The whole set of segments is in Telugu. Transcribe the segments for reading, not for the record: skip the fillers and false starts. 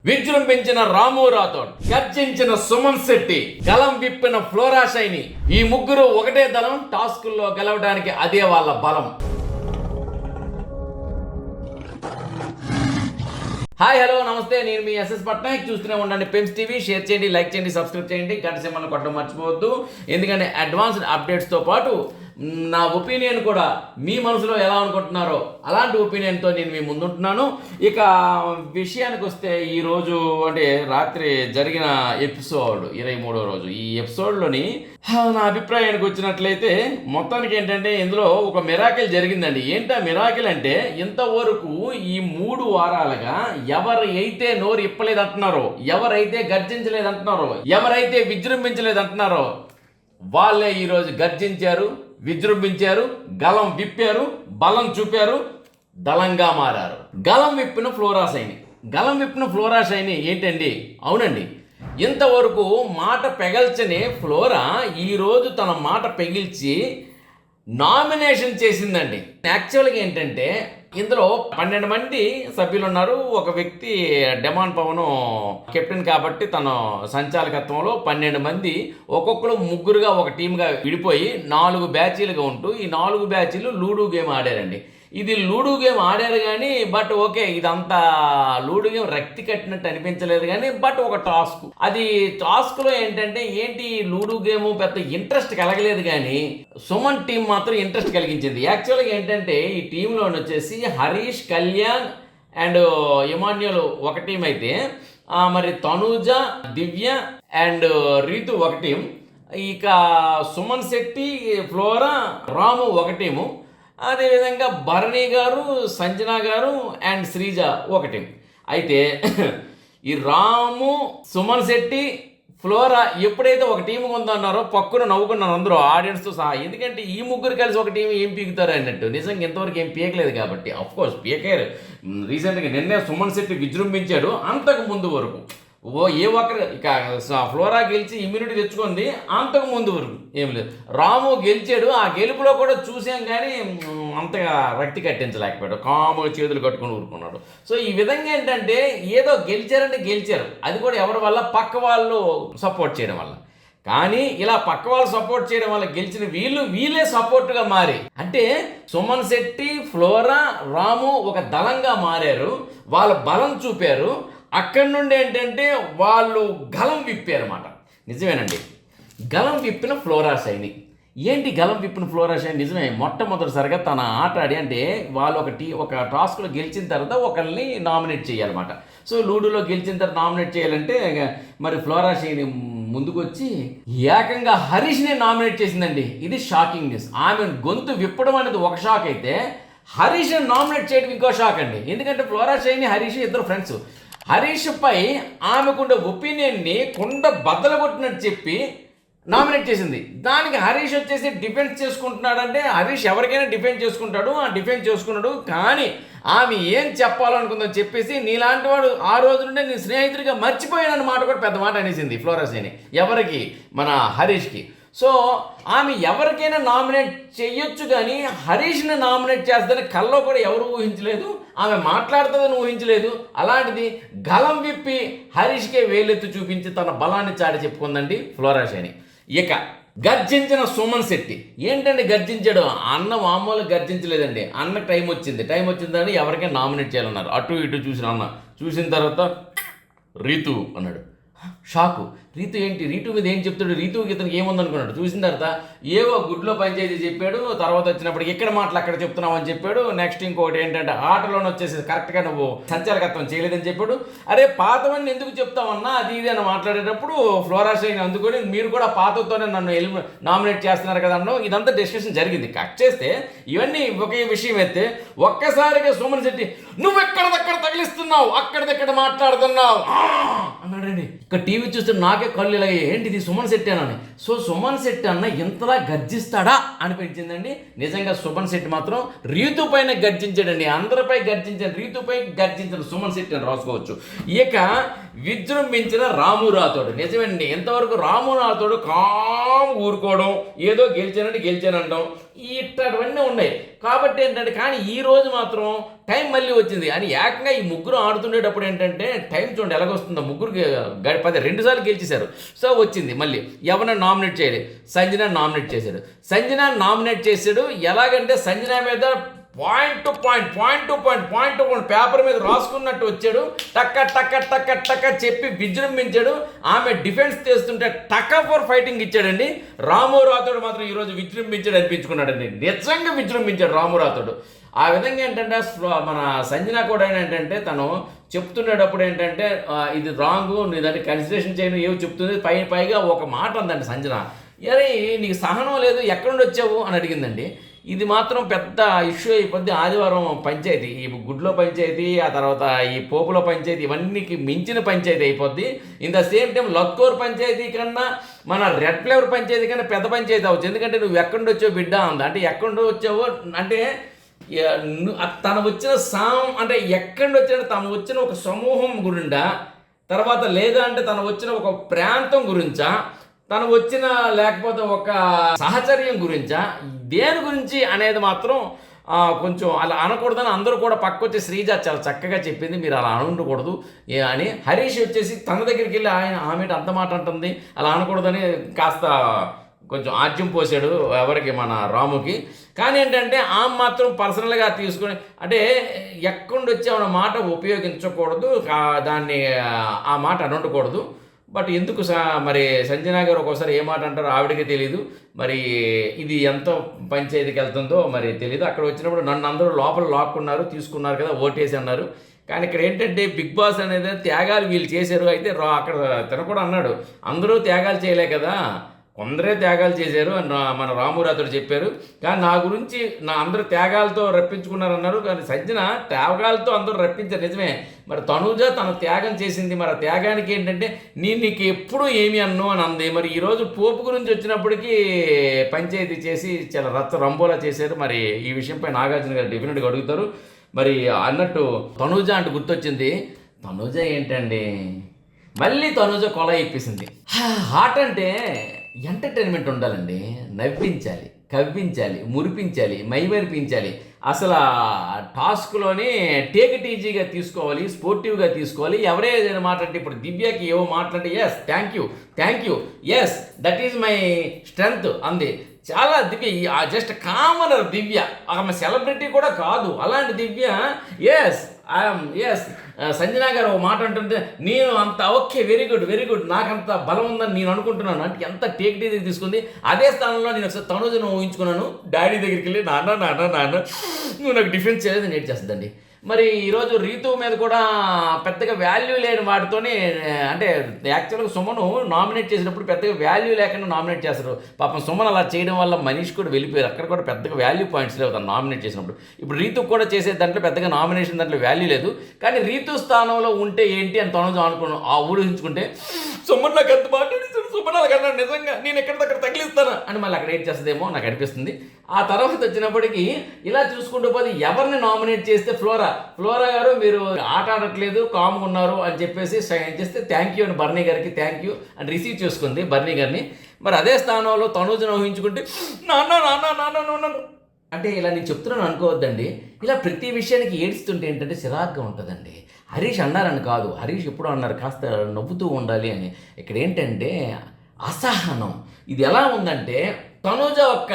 విజృంభించిన రాము రాథోడ్, గర్జించిన సుమన్ శెట్టి, గలం విప్పిన ఫ్లోరా షైని, ఈ ముగ్గురు ఒకటే దళం. టాస్కుల్లో గెలవడానికి అదే వాళ్ళ బలం. హాయ్ హలో నమస్తే, నేను మీ ఎస్ఎస్ పట్నాయక్. చూస్తూనే ఉండండి పెమ్స్ టీవీ. షేర్ చేయండి, లైక్ చేయండి, సబ్స్క్రైబ్ చేయండి, గంట సింబల్ని కొట్టడం మర్చిపోవద్దు. ఎందుకంటే అడ్వాన్స్డ్ అప్డేట్స్తో పాటు నా ఒపీనియన్ కూడా మీ మనసులో ఎలా అనుకుంటున్నారో అలాంటి ఒపీనియన్తో నేను మీ ముందుంటున్నాను. ఇక విషయానికి వస్తే ఈరోజు అంటే రాత్రి జరిగిన ఎపిసోడ్ 23వ రోజు, ఈ ఎపిసోడ్లోని నా అభిప్రాయానికి వచ్చినట్లయితే మొత్తానికి ఏంటంటే ఇందులో ఒక మిరాకిల్ జరిగిందండి. ఏంటా మిరాకిల్ అంటే, ఇంతవరకు ఈ 3 వారాలుగా ఎవరైతే నోరు ఇప్పలేదంటున్నారో, ఎవరైతే గర్జించలేదంటున్నారో, ఎవరైతే విజృంభించలేదంటున్నారో వాళ్ళే ఈరోజు గర్జించారు, విజృంభించారు, గలం విప్పారు, బలం చూపారు, దళంగా మారారు. గలం విప్పిన ఫ్లోరా షైని. గలం విప్పిన ఫ్లోరా షైని ఏంటండి? అవునండి, ఇంతవరకు మాట పెగల్చని ఫ్లోరా ఈరోజు తన మాట పెగిల్చి నామినేషన్ చేసిందండి. యాక్చువల్గా ఏంటంటే ఇందులో 12 మంది సభ్యులు ఉన్నారు. ఒక వ్యక్తి డెమాన్ పవన్ కెప్టెన్ కాబట్టి తన సంచాలకత్వంలో 12 మంది ఒక్కొక్కరు ముగ్గురుగా ఒక టీమ్గా విడిపోయి 4 బ్యాచీలుగా ఉంటూ ఈ 4 బ్యాచీలు లూడో గేమ్ ఆడారండి. ఇది లూడో గేమ్ ఆడారు కానీ బట్ ఓకే, ఇదంతా లూడో గేమ్ రక్తి కట్టినట్టు అనిపించలేదు కానీ బట్ ఒక టాస్క్. అది టాస్క్లో ఏంటంటే ఏంటి లూడో గేమ్ పెద్ద ఇంట్రెస్ట్ కలగలేదు కానీ సుమన్ టీం మాత్రం ఇంట్రెస్ట్ కలిగించింది. యాక్చువల్గా ఏంటంటే ఈ టీంలో వచ్చేసి హరీష్, కళ్యాణ్ అండ్ ఇమాన్యుల్ ఒక టీం అయితే మరి తనూజ, దివ్య అండ్ రీతు ఒక టీం, ఇక సుమన్ శెట్టి, ఫ్లోరా, రాము ఒక టీము, అదేవిధంగా భరణి గారు, సంజన గారు అండ్ శ్రీజ ఒక టీం. అయితే ఈ రాము, సుమన్ శెట్టి, ఫ్లోరా ఎప్పుడైతే ఒక టీం ఉందన్నారో పక్కన నవ్వుకున్నారు అందరూ ఆడియన్స్తో సహా. ఎందుకంటే ఈ ముగ్గురు కలిసి ఒక టీం ఏం పీకుతారు అన్నట్టు. నిజంగా ఇంతవరకు ఏం పీకలేదు కాబట్టి అఫ్కోర్స్ పీకారు. రీసెంట్గా నిన్నే సుమన్ శెట్టి విజృంభించాడు. అంతకు ముందు వరకు ఏ ఒక్కరు ఇక ఫ్లోరా గెలిచి ఇమ్యూనిటీ తెచ్చుకుంది, అంతకు ముందు వరకు ఏం లేదు. రాము గెలిచాడు, ఆ గెలుపులో కూడా చూసాం కానీ అంతగా రక్తి కట్టించలేకపోయాడు, కాముగా చేతులు కట్టుకొని ఊరుకున్నాడు. సో ఈ విధంగా ఏంటంటే ఏదో గెలిచారంటే గెలిచారు, అది కూడా ఎవరి వల్ల? పక్క వాళ్ళు సపోర్ట్ చేయడం వల్ల. కానీ ఇలా పక్క వాళ్ళు సపోర్ట్ చేయడం వల్ల గెలిచిన వీళ్ళే సపోర్ట్గా మారి, అంటే సుమన్ శెట్టి, ఫ్లోరా, రాము ఒక దళంగా మారారు, వాళ్ళ బలం చూపారు. అక్కడి నుండి ఏంటంటే వాళ్ళు గలం విప్పారన్నమాట. నిజమేనండి, గలం విప్పిన ఫ్లోరా షైని. ఏంటి గలం విప్పిన ఫ్లోరా షైని? నిజమే, మొట్టమొదటిసారిగా తన ఆట ఆడి అంటే వాళ్ళు ఒక టాస్క్లో గెలిచిన తర్వాత ఒకరిని నామినేట్ చేయాలన్నమాట. సో లూడోలో గెలిచిన తర్వాత నామినేట్ చేయాలంటే మరి ఫ్లోరా షైని ముందుకు వచ్చి ఏకంగా హరీష్ని నామినేట్ చేసిందండి. ఇది షాకింగ్ న్యూస్. ఆమె గొంతు విప్పడం అనేది ఒక షాక్ అయితే హరీష్ని నామినేట్ చేయడం ఇంకో షాక్ అండి. ఎందుకంటే ఫ్లోరా షైని, హరీష్ ఇద్దరు ఫ్రెండ్స్. హరీష్ పై ఆమెకుండే ఒపీనియన్ని కుండ బద్దలు కొట్టినట్టు చెప్పి నామినేట్ చేసింది. దానికి హరీష్ వచ్చేసి డిఫెన్స్ చేసుకుంటున్నాడంటే హరీష్ ఎవరికైనా డిఫెన్స్ చేసుకుంటాడు, ఆ డిఫెన్స్ చేసుకున్నాడు. కానీ ఆమె ఏం చెప్పాలనుకుందని చెప్పేసి నీలాంటి వాడు ఆ రోజు నుండే నేను స్నేహితుడిగా మర్చిపోయానన్న మాట కూడా పెద్ద మాట అనేసింది ఫ్లోరా షైని. ఎవరికి? మన హరీష్కి. సో ఆమె ఎవరికైనా నామినేట్ చేయొచ్చు కానీ హరీష్ని నామినేట్ చేస్తుందని కల్లో కూడా ఎవరు ఊహించలేదు, ఆమె మాట్లాడుతుందని ఊహించలేదు. అలాంటిది గలం విప్పి హరీష్కే వేలెత్తి చూపించి తన బలాన్ని చాటి చెప్పుకుందండి ఫ్లోరా షైని. ఇక గర్జించిన సుమన్ శెట్టి ఏంటంటే గర్జించాడు. అన్న మామూలు గర్జించలేదండి. అన్నకు టైం వచ్చిందని ఎవరికైనా నామినేట్ చేయాలన్నారు. అటు ఇటు చూసిన అన్న చూసిన తర్వాత రీతు అన్నాడు. షాకు. రీతు ఏంటి? రీతు మీద ఏం చెప్తాడు? రీతుకి ఇతనికి ఏముందనుకున్నాడు. చూసిన తర్వాత ఏవో గుడ్లో పంచాయతీ చెప్పాడు. తర్వాత వచ్చినప్పటికి ఎక్కడ మాటలు అక్కడ చెప్తున్నావు అని చెప్పాడు. నెక్స్ట్ ఇంకొకటి ఏంటంటే ఆటలోనే వచ్చేసి కరెక్ట్గా నువ్వు సంచాలకత్వం చేయలేదని చెప్పాడు. అరే పాతవన్నీ ఎందుకు చెప్తామన్నా అది ఇది అని మాట్లాడేటప్పుడు ఫ్లోరా షైని అందుకొని మీరు కూడా పాతతోనే నన్ను నామినేట్ చేస్తున్నారు కదా అన్న. ఇదంతా డిస్కషన్ జరిగింది. కట్ చేస్తే ఇవన్నీ ఒకే విషయం అయితే ఒక్కసారిగా సుమన్ శెట్టి నువ్వెక్కడదక్కడ తగిలిస్తున్నావు, అక్కడిదక్కడ మాట్లాడుతున్నావు అన్నాడండి. ఇక్కడ టీవీ చూస్తే నాకే కళ్ళు ఇలాగే ఏంటిది సుమన్ శెట్టి అని. సో సుమన్ శెట్టి అన్న ఇంతలా గర్జిస్తాడా అనిపించిందండి. నిజంగా సుమన్ శెట్టి మాత్రం రీతు పైన గర్జించాడండి. అందరిపై గర్జించాడు, రీతుపై గర్జించిన సుమన్ శెట్టి అని రాసుకోవచ్చు. ఇక విజృంభించిన రాము రాథోడ్. నిజమేనండి, ఎంతవరకు రాము రాథోడ్ కామ్ ఊరుకోవడం, ఏదో గెలిచానంటాం. ఇట్లాంటివన్నీ ఉన్నాయి. కాబట్టి ఏంటంటే కానీ ఈ రోజు మాత్రం టైం మళ్ళీ వచ్చింది అని ఏకంగా ఈ ముగ్గురు ఆడుతుండేటప్పుడు ఏంటంటే టైం చూడండి ఎలాగొస్తుందో, ముగ్గురికి 2 సార్లు గెలిచేశారు. సో వచ్చింది మళ్ళీ ఎవరైనా నామినేట్ చేయలేదు, సంజన నామినేట్ చేశాడు. సంజన నామినేట్ చేశాడు ఎలాగంటే సంజన మీద పాయింట్ టు పాయింట్ పేపర్ మీద రాసుకున్నట్టు వచ్చాడు. టక్క చెప్పి విజృంభించాడు. ఆమె డిఫెన్స్ చేస్తుంటే ఫర్ ఫైటింగ్ ఇచ్చాడండి. రాము రాథోడ్ మాత్రం ఈరోజు విజృంభించాడు అనిపించుకున్నాడండి. నిజంగా విజృంభించాడు రాము రాథోడ్. ఆ విధంగా ఏంటంటే మన సంజన కూడా ఏంటంటే తను చెప్తున్నప్పుడు ఏంటంటే ఇది రాంగు, నీ దాన్ని కన్సిడరేషన్ చేయను ఏవి చెప్తుంది. పైగా ఒక మాట అందండి సంజన, అరే నీకు సహనం లేదు ఎక్కడి నుండి వచ్చావు అని అడిగిందండి. ఇది మాత్రం పెద్ద ఇష్యూ అయిపోద్ది. ఆదివారం పంచాయతీ, ఈ గుడ్లో పంచాయతీ, ఆ తర్వాత ఈ పోపులో పంచాయతీ, ఇవన్నీకి మించిన పంచాయతీ అయిపోద్ది. In the same time Lakkur panchayat కన్నా మన రెడ్ ఫ్లేవర్ పంచాయతీ కన్నా పెద్ద పంచాయతీ అవచ్చు. ఎందుకంటే నువ్వు ఎక్కడి నుండి వచ్చావు బిడ్డ అంది. అంటే ఎక్కడి నుండి వచ్చావు అంటే తను వచ్చిన అంటే ఎక్కడి నుండి వచ్చిన తను వచ్చిన ఒక సమూహం గురిండా, తర్వాత లేదా అంటే తను వచ్చిన ఒక ప్రాంతం గురించా, తను వచ్చిన లేకపోతే ఒక సహచర్యం గురించా, దేని గురించి అనేది మాత్రం కొంచెం అలా అనకూడదని అందరూ కూడా పక్కొచ్చి శ్రీజ చాలా చక్కగా చెప్పింది, మీరు అలా అనకూడదు అని. హరీష్ వచ్చేసి తన దగ్గరికి వెళ్ళి ఆమె అంత మాట అంటుంది, అలా అనకూడదని కాస్త కొంచెం ఆజ్యం పోసాడు ఎవరికి, మన రాముకి. కానీ ఏంటంటే ఆమె మాత్రం పర్సనల్గా తీసుకొని అంటే ఎక్కడి వచ్చామన్న మాట ఉపయోగించకూడదు, దాన్ని ఆ మాట అనకూడదు. బట్ ఎందుకు మరి సంజన గారు ఒక్కోసారి ఏ మాట అంటారో ఆవిడకే తెలీదు. మరి ఇది ఎంత పంచాయతీకి వెళ్తుందో మరి తెలీదు. అక్కడ వచ్చినప్పుడు నన్ను అందరూ లోపల లాక్కున్నారు, తీసుకున్నారు కదా, ఓటేసి అన్నారు. కానీ ఇక్కడ ఏంటంటే బిగ్ బాస్ అనేది త్యాగాలు వీళ్ళు చేశారు. అయితే అక్కడ తను కూడా అన్నాడు, అందరూ త్యాగాలు చేయలే కదా, కొందరే త్యాగాలు చేశారు అని మన రాము రాథోడ్ చెప్పారు. కానీ నా గురించి అందరూ త్యాగాలతో రప్పించుకున్నారన్నారు. కానీ సంజన త్యాగాలతో అందరూ రప్పించారు నిజమే. మరి తనూజ తన త్యాగం చేసింది. మరి ఆ త్యాగానికి ఏంటంటే నీకు ఎప్పుడూ ఏమి అన్ను అని అంది. మరి ఈరోజు పోపు గురించి వచ్చినప్పటికీ పంచాయతీ చేసి చాలా రంబోలా చేశారు. మరి ఈ విషయంపై నాగార్జున గారు డెఫినెట్గా అడుగుతారు. మరి అన్నట్టు తనూజ అంటే గుర్తొచ్చింది. తనూజ ఏంటండి మళ్ళీ తనూజ కొల ఇప్పేసింది. హార్ట్ అంటే ఎంటర్టైన్మెంట్ ఉండాలండి, నవ్వించాలి, కవ్వించాలి, మురిపించాలి, మైమరిపించాలి. అసలు టాస్క్లోని టేక్ ఇట్ ఈజీగా తీసుకోవాలి, స్పోర్టివ్గా తీసుకోవాలి. ఎవరే ఏదైనా మాట్లాడితే ఇప్పుడు దివ్యకి ఏవో మాట్లాడితే yes thank you yes that is my strength అంది. చాలా దివ్య జస్ట్ కామనర్ దివ్య, ఆమె సెలబ్రిటీ కూడా కాదు. అలాంటి దివ్య ఎస్ సంజన గారు ఒక మాట అంటుంటే నేను అంత ఓకే వెరీ గుడ్ నాకంత బలం ఉందని నేను అనుకుంటున్నాను అంటే ఎంత టేక్ డీ తీసుకుంది. అదే స్థానంలో నేను ఒకసారి తనుజను ఊహించుకున్నాను. డాడీ దగ్గరికి వెళ్ళి నాన్న నువ్వు నాకు డిఫెన్స్ చేయలేదు నేట్ చేస్తుందండి. మరి ఈరోజు రీతు మీద కూడా పెద్దగా వాల్యూ లేని వాటితోనే అంటే యాక్చువల్గా సుమను నామినేట్ చేసినప్పుడు పెద్దగా వాల్యూ లేకుండా నామినేట్ చేస్తారు. పాపం సుమన్ అలా చేయడం వల్ల మనీష్ కూడా వెళ్ళిపోయారు. అక్కడ కూడా పెద్దగా వాల్యూ పాయింట్స్ లేవు తను నామినేట్ చేసినప్పుడు. ఇప్పుడు రీతు కూడా చేసే దాంట్లో పెద్దగా నామినేషన్ దాంట్లో వాల్యూ లేదు. కానీ రీతు స్థానంలో ఉంటే ఏంటి అని తను అనుకున్నాను. ఊహించుకుంటే సుమన్ నాకు ఎంత మాట్లాడేసాడు, సుమన్ అలాగన్నా నిజంగా నేను ఎక్కడ దగ్గర తగిలిస్తాను అని మళ్ళీ అక్కడ ఏం చేస్తుందేమో నాకు అనిపిస్తుంది. ఆ తర్వాత వచ్చినప్పటికీ ఇలా చూసుకుంటూ పోతే ఎవరిని నామినేట్ చేస్తే ఫ్లోరా గారు మీరు ఆట ఆడట్లేదు కామ్గా ఉన్నారు అని చెప్పేసి సైన్ చేస్తే థ్యాంక్ యూ అని బర్నీ గారికి థ్యాంక్ యూ అని రిసీవ్ చేసుకుంది బర్నీ గారిని. మరి అదే స్థానంలో తనూజను ఊహించుకుంటే నాన్న అంటే ఇలా నేను చెప్తున్నాను అనుకోవద్దండి. ఇలా ప్రతి విషయానికి ఏడుస్తుంటే ఏంటంటే చిరాగ్గా ఉంటుందండి. హరీష్ అన్నారని కాదు, హరీష్ ఎప్పుడూ అన్నారు కాస్త నవ్వుతూ ఉండాలి అని. ఇక్కడ ఏంటంటే అసహనం. ఇది ఎలా ఉందంటే తనూజ యొక్క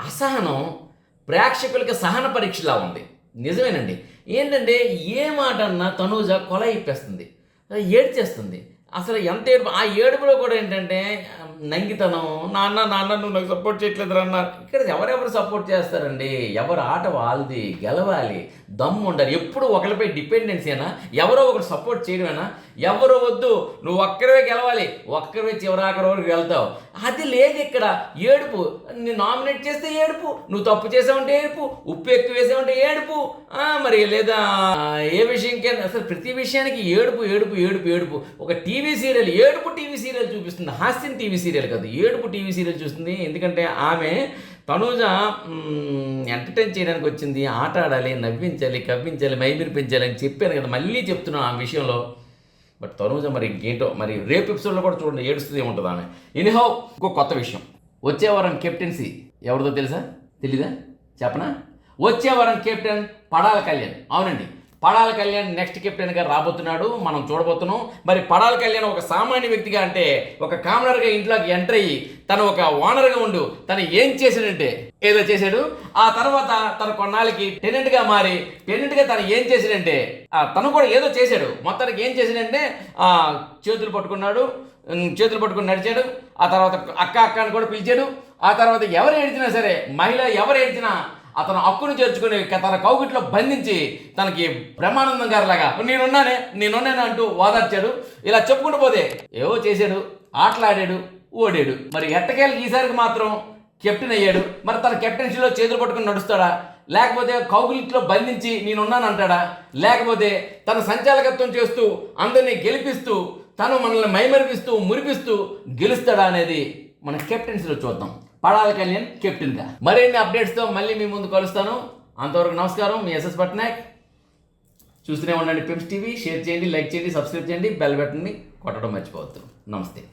అసహనం ప్రేక్షకులకి సహన పరీక్షలా ఉంది. నిజమేనండి. ఏంటంటే ఏ మాట అన్నా తనూజ కొల ఇప్పేస్తుంది, ఏడ్చేస్తుంది. అసలు ఎంత ఏడుపు, ఆ ఏడుపులో కూడా ఏంటంటే నంగితనం. నాన్న నువ్వు నాకు సపోర్ట్ చేయట్లేదు అన్న. ఇక్కడ ఎవరెవరు సపోర్ట్ చేస్తారండి? ఎవరు ఆట వాళ్ళది, గెలవాలి, దమ్ము ఉండాలి. ఎప్పుడు ఒకరిపై డిపెండెన్సీనా? ఎవరో ఒకరు సపోర్ట్ చేయడమేనా? ఎవరో వద్దు, నువ్వు ఒక్కరివే గెలవాలి, ఒక్కరివే చివరాఖరి వరకు వెళ్తావు. అది లేదు ఇక్కడ. ఏడుపు. నేను నామినేట్ చేస్తే ఏడుపు, నువ్వు తప్పు చేసావంటే ఏడుపు, ఉప్పు ఎక్కువ వేసావంటే ఏడుపు. మరి లేదా ఏ విషయంకైనా అసలు ప్రతి విషయానికి ఏడుపు. ఒక టీవీ సీరియల్ ఏడుపు టీవీ సీరియల్ చూపిస్తుంది, హాస్యం టీవీ సీరియల్ కాదు, ఏడుపు టీవీ సీరియల్ చూస్తుంది. ఎందుకంటే ఆమె తనూజ ఎంటర్టైన్ చేయడానికి వచ్చింది, ఆట ఆడాలి, నవ్వించాలి, కవ్వించాలి, మైమిరిపించాలి అని చెప్పాను కదా, మళ్ళీ చెప్తున్నాను ఆ విషయంలో. బట్ తనూజ మరి ఇంకేంటో, మరి రేపు ఎపిసోడ్లో కూడా చూడండి ఏడుస్తుంది ఏముంటుంది ఆమె. ఎనీహౌ ఇంకో కొత్త విషయం, వచ్చే వారం కెప్టెన్సీ ఎవరిదో తెలుసా? తెలీదా? చెప్పనా? వచ్చే వారం కెప్టెన్ పడాల కళ్యాణ్. అవునండి, పడాల కళ్యాణ్ నెక్స్ట్ కెప్టెన్గా రాబోతున్నాడు. మనం చూడబోతున్నాం. మరి పడాల కళ్యాణ్ ఒక సామాన్య వ్యక్తిగా, అంటే ఒక కామనర్గా ఇంట్లోకి ఎంటర్ అయ్యి తను ఒక ఓనర్గా ఉండు తను ఏం చేశాడంటే ఏదో చేశాడు. ఆ తర్వాత తను కొన్నాళ్ళకి టెనెంట్గా మారి టెనెంట్గా తను ఏం చేశాడంటే తను కూడా ఏదో చేశాడు. మొత్తానికి ఏం చేశాడంటే చేతులు పట్టుకుని నడిచాడు. ఆ తర్వాత అక్క అని కూడా పిలిచాడు. ఆ తర్వాత ఎవరు ఏడ్చినా సరే, మహిళ ఎవరు ఏడ్చినా అతను హక్కును చేర్చుకుని తన కౌగిట్లో బంధించి తనకి బ్రహ్మానందం గారిలాగా నేనున్నానే అంటూ ఓదార్చాడు. ఇలా చెప్పుకుంటూ పోతే ఏవో చేశాడు, ఆటలాడాడు, ఓడాడు. మరి ఎట్టకేళ్ళకి ఈసారికి మాత్రం కెప్టెన్ అయ్యాడు. మరి తన కెప్టెన్సీలో చేతులు పట్టుకుని నడుస్తాడా, లేకపోతే కౌగిలిట్లో బంధించి నేనున్నాను అంటాడా, లేకపోతే తన సంచాలకత్వం చేస్తూ అందరినీ గెలిపిస్తూ తను మనల్ని మైమరిపిస్తూ మురిపిస్తూ గెలుస్తాడా అనేది మన కెప్టెన్సీలో చూద్దాం. పడాల కళ్యాణ్ కెప్టెన్గా. మరిన్ని అప్డేట్స్తో మళ్ళీ మీ ముందు కలుస్తాను. అంతవరకు నమస్కారం. మీ ఎస్ఎస్ పట్నాయక్. చూస్తూనే ఉండండి పెమ్స్ టీవీ. షేర్ చేయండి, లైక్ చేయండి, సబ్స్క్రైబ్ చేయండి, బెల్ బటన్ని కొట్టడం మర్చిపోవద్దు. నమస్తే.